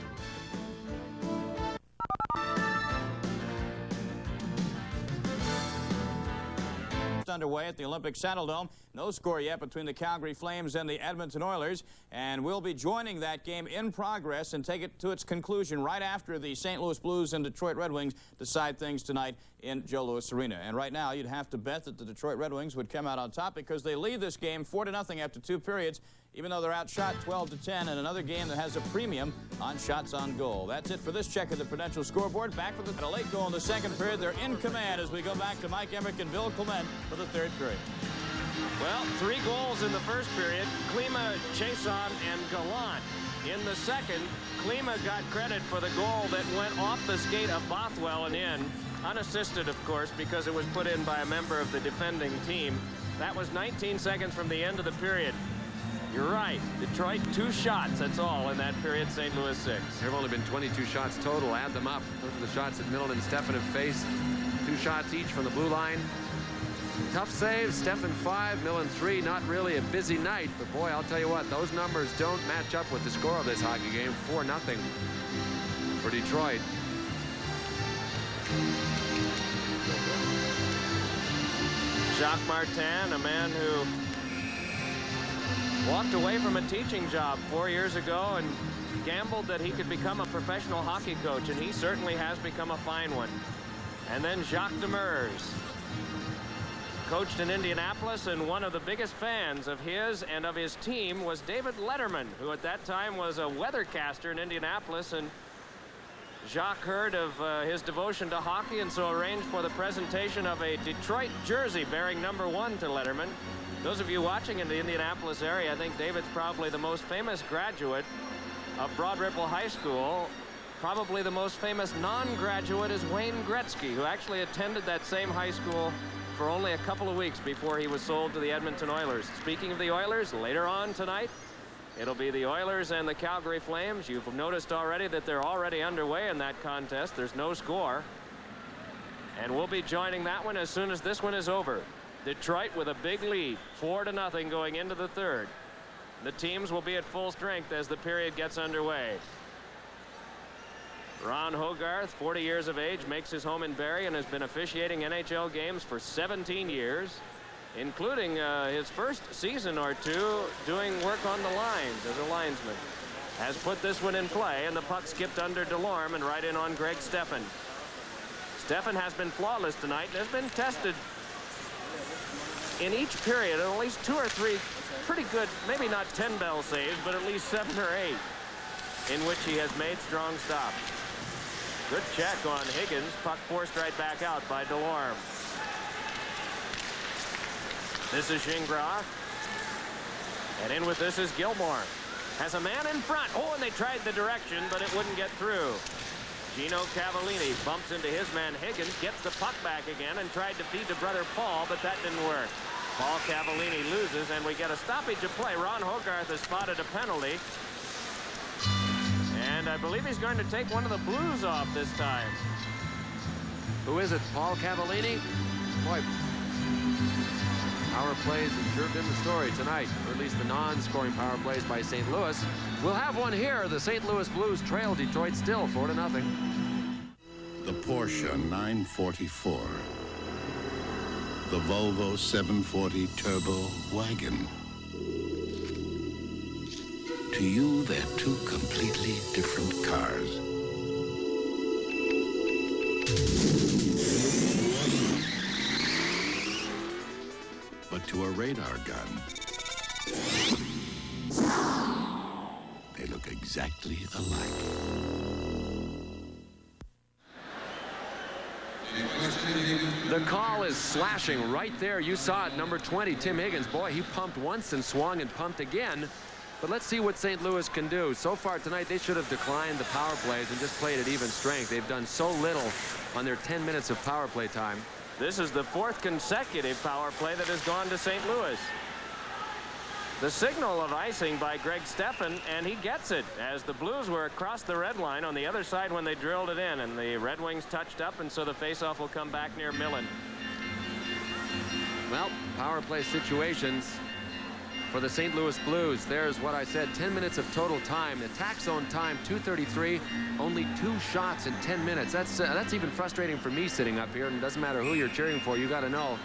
Underway at the Olympic Saddledome. No score yet between the Calgary Flames and the Edmonton Oilers, and we'll be joining that game in progress and take it to its conclusion right after the St. Louis Blues and Detroit Red Wings decide things tonight in Joe Louis Arena. And right now, you'd have to bet that the Detroit Red Wings would come out on top, because they lead this game 4-0 after 2 periods, even though they're outshot 12-10 in another game that has a premium on shots on goal. That's it for this check of the Prudential scoreboard. Back with a late goal in the second period. They're in command as we go back to Mike Emmerich and Bill Clement for the third period.
Well, 3 goals in the first period. Klima, Chason, and Gallant. In the second, Klima got credit for the goal that went off the skate of Bothwell and in. Unassisted, of course, because it was put in by a member of the defending team. That was 19 seconds from the end of the period. You're right. Detroit 2 shots. That's all in that period. St. Louis 6.
There have only been 22 shots total. Add them up. Those are the shots that Millen and Steffen have faced. 2 shots each from the blue line. Tough saves. Steffen 5, Millen 3. Not really a busy night, but boy, I'll tell you what, those numbers don't match up with the score of this hockey game. 4-0 for Detroit.
Jacques Martin, a man who walked away from a teaching job 4 years ago and gambled that he could become a professional hockey coach, and he certainly has become a fine one. And then Jacques Demers coached in Indianapolis, and one of the biggest fans of his and of his team was David Letterman, who at that time was a weathercaster in Indianapolis. And Jacques heard of his devotion to hockey, and so arranged for the presentation of a Detroit jersey bearing number 1 to Letterman. Those of you watching in the Indianapolis area, I think David's probably the most famous graduate of Broad Ripple High School. Probably the most famous non-graduate is Wayne Gretzky, who actually attended that same high school for only a couple of weeks before he was sold to the Edmonton Oilers. Speaking of the Oilers, later on tonight, it'll be the Oilers and the Calgary Flames. You've noticed already that they're already underway in that contest. There's no score. And we'll be joining that one as soon as this one is over. Detroit with a big lead, 4-0 going into the third. The teams will be at full strength as the period gets underway. Ron Hogarth, 40 years of age, makes his home in Barrie and has been officiating NHL games for 17 years, including his first season or 2 doing work on the lines as a linesman. Has put this one in play, and the puck skipped under Delorme and right in on Greg Steffen. Steffen has been flawless tonight and has been tested in each period at least 2 or 3 pretty good, maybe not 10 bell saves, but at least 7 or 8 in which he has made strong stops. Good check on Higgins. Puck forced right back out by Delorme. This is Gingras. And in with this is Gilmore. Has a man in front. Oh, and they tried the direction, but it wouldn't get through. Gino Cavallini bumps into his man Higgins, gets the puck back again, and tried to feed to brother Paul, but that didn't work. Paul Cavallini loses, and we get a stoppage of play. Ron Hogarth has spotted a penalty. And I believe he's going to take one of the Blues off this time.
Who is it? Paul Cavallini? Boy, power plays have sure been the story tonight, or at least the non-scoring power plays by St. Louis. We'll have one here. The St. Louis Blues trail Detroit still 4-0.
The Porsche 944. The Volvo 740 Turbo Wagon. To you, they're 2 completely different cars. But to a radar gun, they look exactly alike.
The call is slashing right there. You saw it, number 20, Tim Higgins. Boy, he pumped once and swung and pumped again. But let's see what St. Louis can do. So far tonight, they should have declined the power plays and just played at even strength. They've done so little on their 10 minutes of power play time.
This is the 4th consecutive power play that has gone to St. Louis. The signal of icing by Greg Steffen, and he gets it as the Blues were across the red line on the other side when they drilled it in, and the Red Wings touched up, and so the faceoff will come back near Millen.
Well, power play situations for the St. Louis Blues. There's what I said, 10 minutes of total time. Attack zone time, 2:33. Only 2 shots in 10 minutes. That's even frustrating for me sitting up here, and it doesn't matter who you're cheering for. You got to know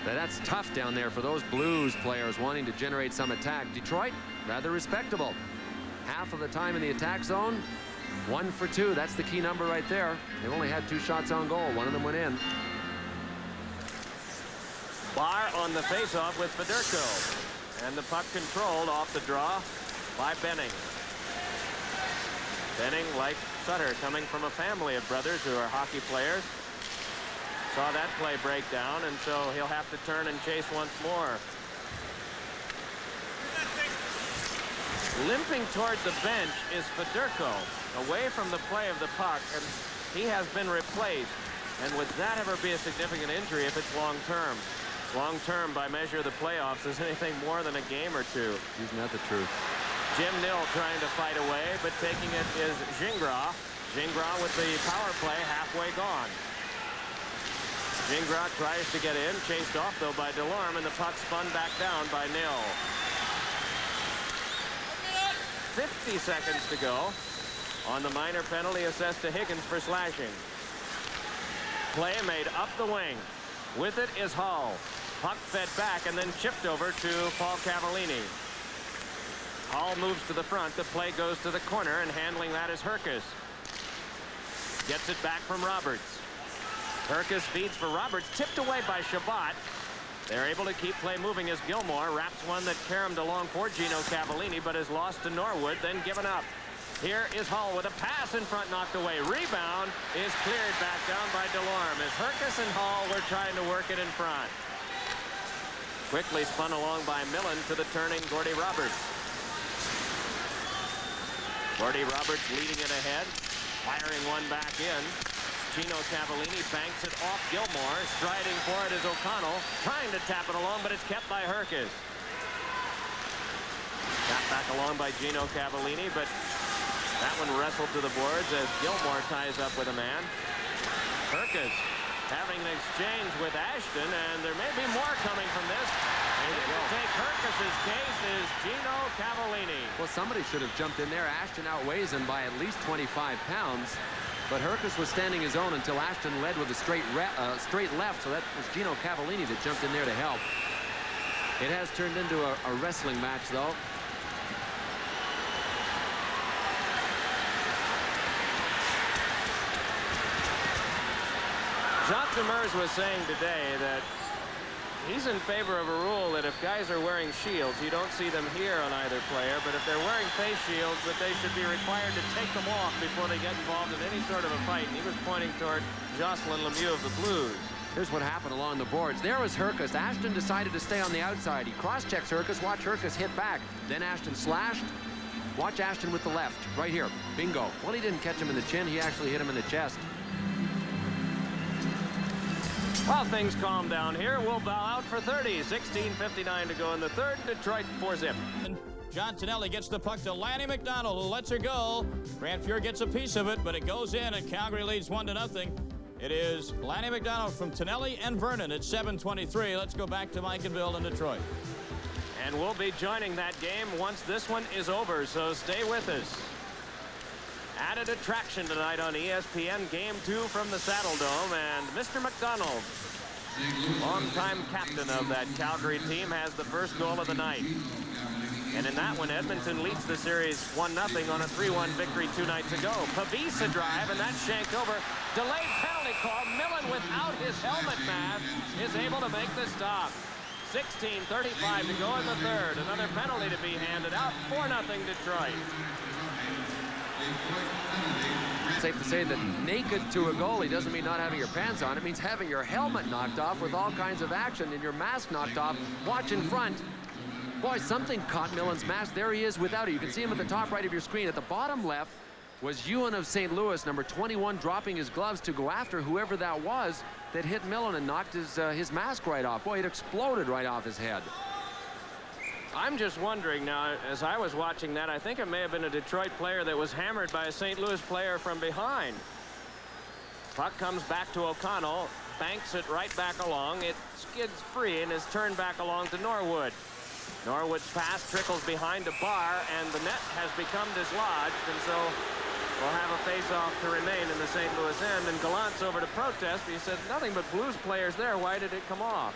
that that's tough down there for those Blues players wanting to generate some attack. Detroit, rather respectable. Half of the time in the attack zone, 1 for 2. That's the key number right there. They've only had 2 shots on goal. One of them went in.
Barr on the faceoff with Federico. And the puck controlled off the draw by Benning. Benning, like Sutter, coming from a family of brothers who are hockey players. Saw that play break down, and so he'll have to turn and chase once more. Limping toward the bench is Federico, away from the play of the puck, and he has been replaced. And would that ever be a significant injury if it's long term? long term, by measure of the playoffs, is anything more than a game or two.
Isn't that the truth?
Jim Nill trying to fight away, but taking it is Gingras. Gingras with the power play halfway gone. Gingras tries to get in, chased off though by Delorme, and the puck spun back down by Nill. 50 seconds to go on the minor penalty assessed to Higgins for slashing. Play made up the wing. With it is Hall. Puck fed back and then chipped over to Paul Cavallini. Hall moves to the front. The play goes to the corner, and handling that is Herkus. Gets it back from Roberts. Herkus feeds for Roberts, tipped away by Shabbat. They're able to keep play moving as Gilmore wraps one that caromed along for Gino Cavallini, but is lost to Norwood, then given up. Here is Hall with a pass in front, knocked away. Rebound is cleared back down by Delorme as Herkus and Hall were trying to work it in front. Quickly spun along by Millen to the turning Gordy Roberts. Gordy Roberts leading it ahead, firing one back in. Gino Cavallini banks it off Gilmore. Striding for it is O'Connell, trying to tap it along, but it's kept by Herkus. Tapped back along by Gino Cavallini, but that one wrestled to the boards as Gilmore ties up with a man. Herkus having an exchange with Ashton, and there may be more coming from this. And to take Herkus's case is Gino Cavallini.
Well, somebody should have jumped in there. Ashton outweighs him by at least 25 pounds. But Herkus was standing his own until Ashton led with a straight left. So that was Gino Cavallini that jumped in there to help. It has turned into a wrestling match, though.
Jacques Demers was saying today that he's in favor of a rule that if guys are wearing shields, you don't see them here on either player, but if they're wearing face shields, that they should be required to take them off before they get involved in any sort of a fight. And he was pointing toward Jocelyn Lemieux of the Blues.
Here's what happened along the boards. There was Herkus. Ashton decided to stay on the outside. He cross-checks Herkus. Watch Herkus hit back. Then Ashton slashed. Watch Ashton with the left. Right here. Bingo. Well, he didn't catch him in the chin. He actually hit him in the chest.
While things calm down here, we'll bow out for 30. 16:59 to go in the third. Detroit 4-zip.
John Tonelli gets the puck to Lanny McDonald, who lets her go. Grant Fuhr gets a piece of it, but it goes in, and Calgary leads 1-0. It is Lanny McDonald from Tonelli and Vernon at 7:23. Let's go back to Mike and Bill in Detroit.
And we'll be joining that game once this one is over, so stay with us. Added attraction tonight on ESPN, Game 2 from the Saddle Dome, and Mr. McDonald, longtime captain of that Calgary team, has the first goal of the night. And in that one, Edmonton leads the series 1-0 on a 3-1 victory 2 nights ago. Pavisa drive, and that's shanked over. Delayed penalty call. Millen, without his helmet mask, is able to make the stop. 16:35 to go in the third. Another penalty to be handed out. 4-0 Detroit.
Safe to say that naked to a goalie doesn't mean not having your pants on. It means having your helmet knocked off with all kinds of action and your mask knocked off. Watch in front. Boy, something caught Millen's mask. There he is without it. You can see him at the top right of your screen. At the bottom left was Ewan of St. Louis, number 21, dropping his gloves to go after whoever that was that hit Millen and knocked his mask right off. Boy, it exploded right off his head.
I'm just wondering now, as I was watching that, I think it may have been a Detroit player that was hammered by a St. Louis player from behind. Puck comes back to O'Connell, banks it right back along. It skids free and is turned back along to Norwood. Norwood's pass trickles behind a bar, and the net has become dislodged, and so we'll have a face-off to remain in the St. Louis end. And Gallant's over to protest. He said, nothing but Blues players there. Why did it come off?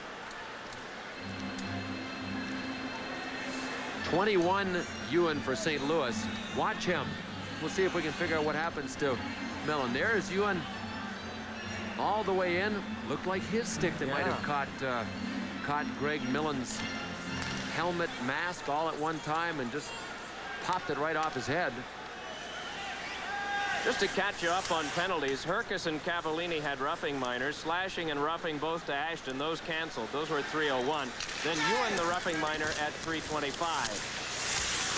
21 Ewan for St. Louis. Watch him. We'll see if we can figure out what happens to Millen. There's Ewan all the way in. Looked like his stick that might have caught Greg Millen's helmet mask all at one time and just popped it right off his head.
Just to catch you up on penalties, Herkus and Cavallini had roughing minors, slashing and roughing both to Ashton. Those canceled. Those were at 3:01. Then Ewan the roughing minor at 3:25.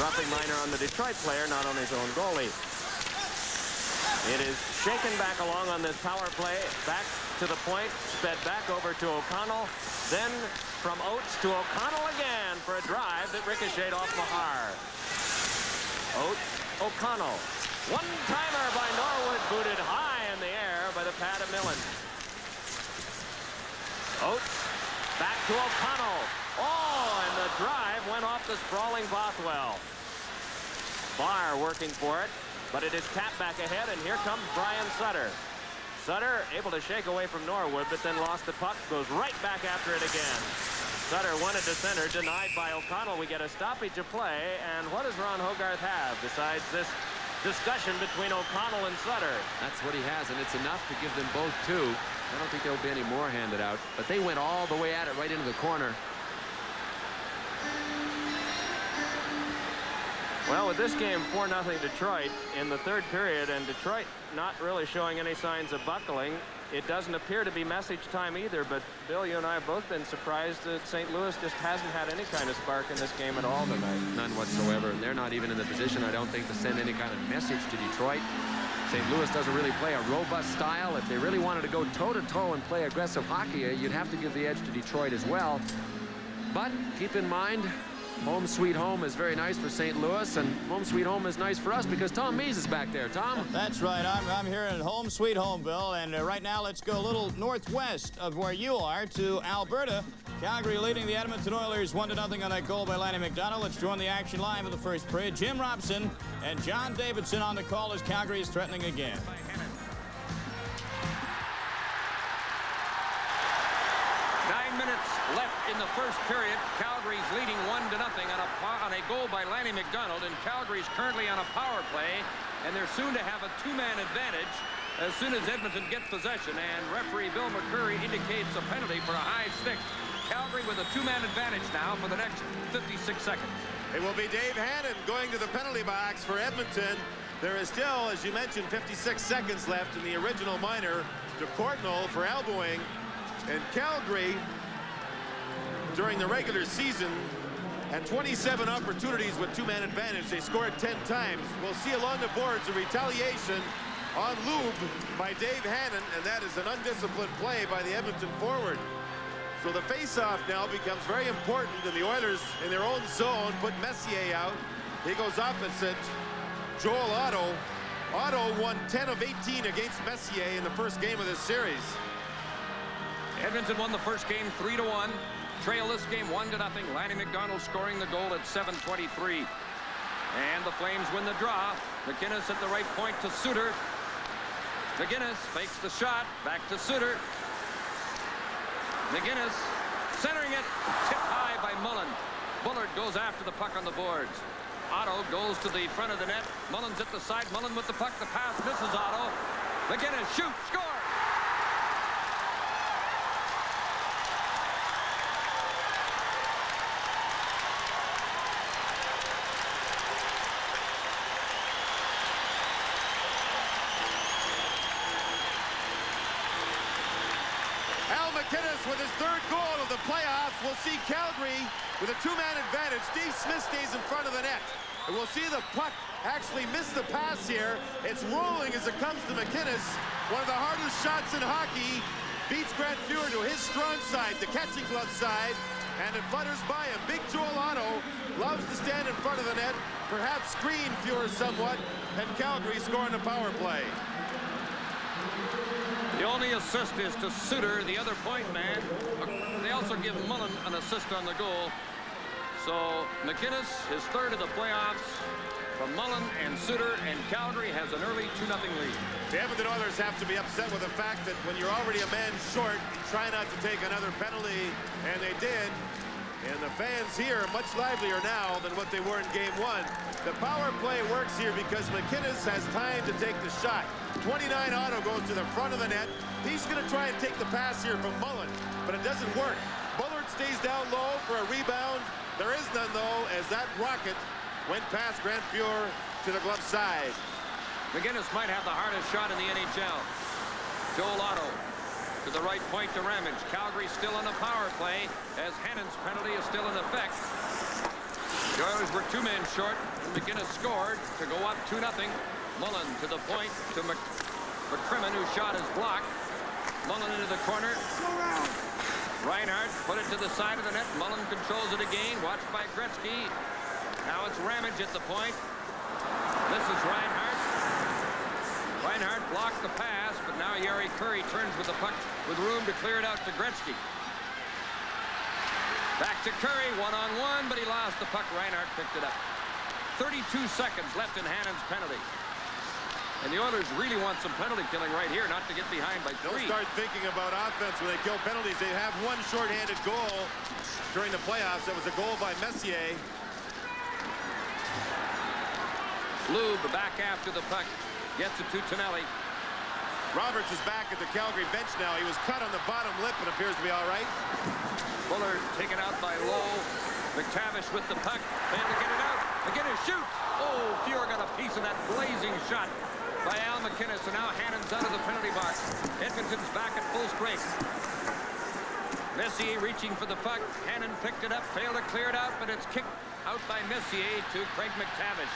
Roughing minor on the Detroit player, not on his own goalie. It is shaken back along on this power play. Back to the point. Sped back over to O'Connell. Then from Oates to O'Connell again for a drive that ricocheted off Mahar. Oates, O'Connell. One-timer by Norwood, booted high in the air by the pad of Millen. Oates, back to O'Connell. Oh, and the drive went off the sprawling Bothwell. Barr working for it, but it is tapped back ahead, and here comes Brian Sutter. Sutter able to shake away from Norwood, but then lost the puck, goes right back after it again. Sutter wanted to center, denied by O'Connell. We get a stoppage of play, and what does Ron Hogarth have besides this discussion between O'Connell and Sutter?
That's what he has, and it's enough to give them both two. I don't think there'll be any more handed out, but they went all the way at it right into the corner.
Well, with this game 4-0 Detroit in the third period, and Detroit not really showing any signs of buckling, it doesn't appear to be message time either. But Bill, you and I have both been surprised that St. Louis just hasn't had any kind of spark in this game at all tonight.
None whatsoever. And they're not even in the position, I don't think, to send any kind of message to Detroit. St. Louis doesn't really play a robust style. If they really wanted to go toe-to-toe and play aggressive hockey, you'd have to give the edge to Detroit as well. But keep in mind, home sweet home is very nice for St. Louis, and home sweet home is nice for us because Tom Mees is back there. Tom?
That's right. I'm here at home sweet home, Bill. And right now, let's go a little northwest of where you are to Alberta. Calgary leading the Edmonton Oilers 1-0 on a goal by Lanny McDonald. Let's join the action live in the first period. Jim Robson and John Davidson on the call as Calgary is threatening again.
9 minutes left in the first period. Calgary's leading 1-0 on a goal by Lanny McDonald, and Calgary's currently on a power play, and they're soon to have a two-man advantage as soon as Edmonton gets possession, and referee Bill McCurry indicates a penalty for a high stick. Calgary with a two-man advantage now for the next 56 seconds.
It will be Dave Hannon going to the penalty box for Edmonton. There is still, as you mentioned, 56 seconds left in the original minor to Courtnall for elbowing. And Calgary, during the regular season, had 27 opportunities with two-man advantage. They scored 10 times. We'll see along the boards a retaliation on Lube by Dave Hannon, and that is an undisciplined play by the Edmonton forward. So the face-off now becomes very important, and the Oilers in their own zone put Messier out. He goes opposite Joel Otto. Otto won 10 of 18 against Messier in the first game of this series.
Edmonton won the first game 3-1. Trail this game 1-0. Lanny McDonald scoring the goal at 7:23. And the Flames win the draw. McInnes at the right point to Suter. McInnes fakes the shot. Back to Suter. McInnes centering it. Tipped high by Mullen. Bullard goes after the puck on the boards. Otto goes to the front of the net. Mullen's at the side. Mullen with the puck. The pass misses Otto. McInnes shoots. Score!
McInnes with his third goal of the playoffs. We'll see Calgary with a two-man advantage. Steve Smith stays in front of the net. And we'll see the puck actually miss the pass here. It's rolling as it comes to McInnes. One of the hardest shots in hockey. Beats Grant Fuhr to his strong side, the catching glove side. And it flutters by him. Big Joel Otto loves to stand in front of the net. Perhaps screen Fuhr somewhat. And Calgary scoring a power play.
The only assist is to Suter, the other point man. They also give Mullen an assist on the goal. So McInnes, his third of the playoffs from Mullen and Suter, and Calgary has an early 2-0 lead.
The Edmonton Oilers have to be upset with the fact that when you're already a man short, try not to take another penalty, and they did. And the fans here are much livelier now than what they were in game one. The power play works here because McInnes has time to take the shot. 29 Otto goes to the front of the net. He's going to try and take the pass here from Mullen, but it doesn't work. Bullard stays down low for a rebound. There is none, though, as that rocket went past Grant Fuhr to the glove side.
McInnes might have the hardest shot in the NHL. Joel Otto to the right point to Ramage. Calgary still on the power play as Hannon's penalty is still in effect. The Oilers were two men short. McInnes scored to go up 2-0. Mullen to the point to McCrimmon, whose shot is blocked. Mullen into the corner. Reinhardt put it to the side of the net. Mullen controls it again. Watched by Gretzky. Now it's Ramage at the point. This is Reinhardt. Reinhardt blocked the pass, but now Yari Curry turns with the puck with room to clear it out to Gretzky. Back to Curry, one-on-one, but he lost the puck. Reinhardt picked it up. 32 seconds left in Hannon's penalty. And the Oilers really want some penalty killing right here, not to get behind by 3.
They'll start thinking about offense when they kill penalties. They have one shorthanded goal during the playoffs. That was a goal by Messier.
Lube back after the puck. Gets it to Tonelli.
Roberts is back at the Calgary bench now. He was cut on the bottom lip and appears to be all right.
Bullard taken out by Lowe. McTavish with the puck. Failed to get it out. McGinnis shoots. Oh, Fuhr got a piece of that blazing shot by Al McInnes. And now Hannon's out of the penalty box. Edmonton's back at full strength. Messier reaching for the puck. Hannon picked it up. Failed to clear it out, but it's kicked out by Messier to Craig McTavish.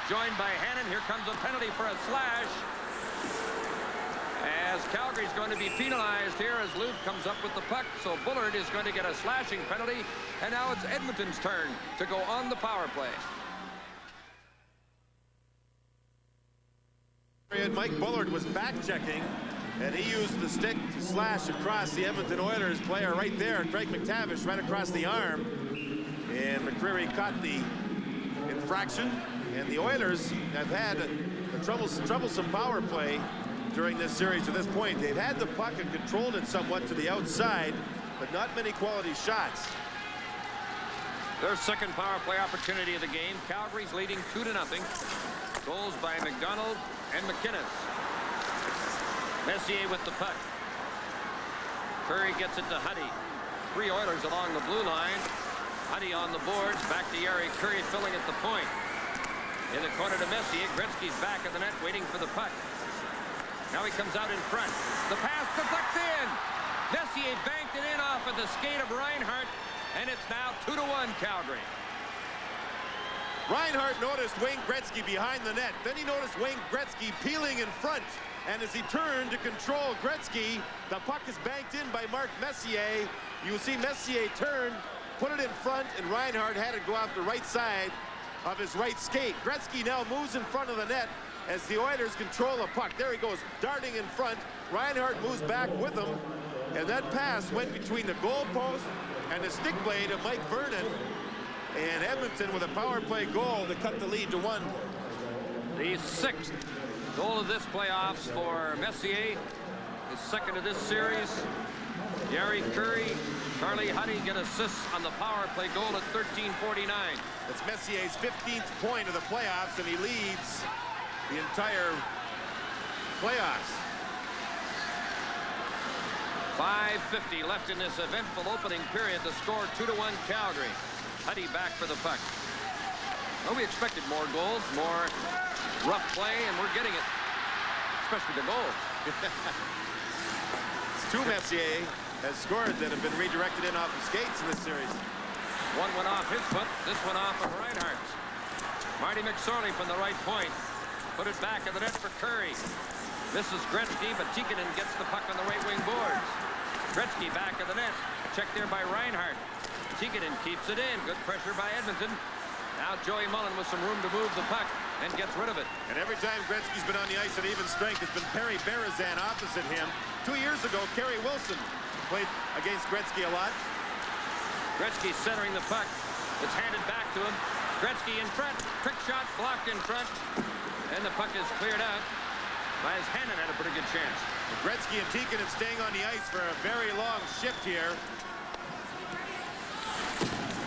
Joined by Hannon. Here comes a penalty for a slash. As Calgary's going to be penalized here as Lube comes up with the puck. So Bullard is going to get a slashing penalty. And now it's Edmonton's turn to go on the power play.
Mike Bullard was back-checking, and he used the stick to slash across the Edmonton Oilers player right there. Craig McTavish right across the arm. And McCreary caught the infraction. And the Oilers have had a troublesome power play during this series to this point. They've had the puck and controlled it somewhat to the outside, but not many quality shots.
Their second power play opportunity of the game. Calgary's leading 2-0. Goals by McDonald and McInnes. Messier with the puck. Curry gets it to Huddy. 3 Oilers along the blue line. Huddy on the boards. Back to Yari Curry filling at the point. In the corner to Messier. Gretzky's back of the net waiting for the puck. Now he comes out in front. The pass deflects in. Messier banked it in off of the skate of Reinhardt. And it's now 2-1 Calgary.
Reinhardt noticed Wayne Gretzky behind the net. Then he noticed Wayne Gretzky peeling in front. And as he turned to control Gretzky, the puck is banked in by Mark Messier. You will see Messier turn, put it in front, and Reinhardt had to go off the right side of his right skate. Gretzky now moves in front of the net as the Oilers control the puck. There he goes, darting in front. Reinhardt moves back with him, and that pass went between the goal post and the stick blade of Mike Vernon. And Edmonton with a power play goal to cut the lead to 1.
The 6th goal of this playoffs for Messier. His second of this series. Yari Curry, Charlie Huddy get assists on the power play goal at 13:49.
That's Messier's 15th point of the playoffs, and he leads the entire playoffs.
5:50 left in this eventful opening period. The score 2-1 Calgary. Huddy back for the puck. Well, we expected more goals, more rough play, and we're getting it. Especially the goal.
Two Messier has scored that have been redirected in off the skates in this series.
One went off his foot, this one off of Reinhardt's. Marty McSorley from the right point. Put it back in the net for Curry. This is Gretzky, but Tikkanen gets the puck on the right wing boards. Gretzky back of the net. Checked there by Reinhardt. Tikkanen keeps it in. Good pressure by Edmonton. Now Joey Mullen with some room to move the puck and gets rid of it.
And every time Gretzky's been on the ice at even strength, it's been Perry Berezan opposite him. 2 years ago, Kerry Wilson played against Gretzky a lot.
Gretzky centering the puck. It's handed back to him. Gretzky in front. Quick shot blocked in front. And the puck is cleared out. As Hannon had a pretty good chance.
Gretzky and Tikkanen staying on the ice for a very long shift here.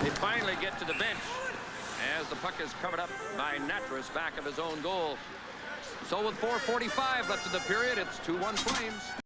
They finally get to the bench as the puck is covered up by Natras back of his own goal. So with 4:45 left in the period, it's 2-1 Flames.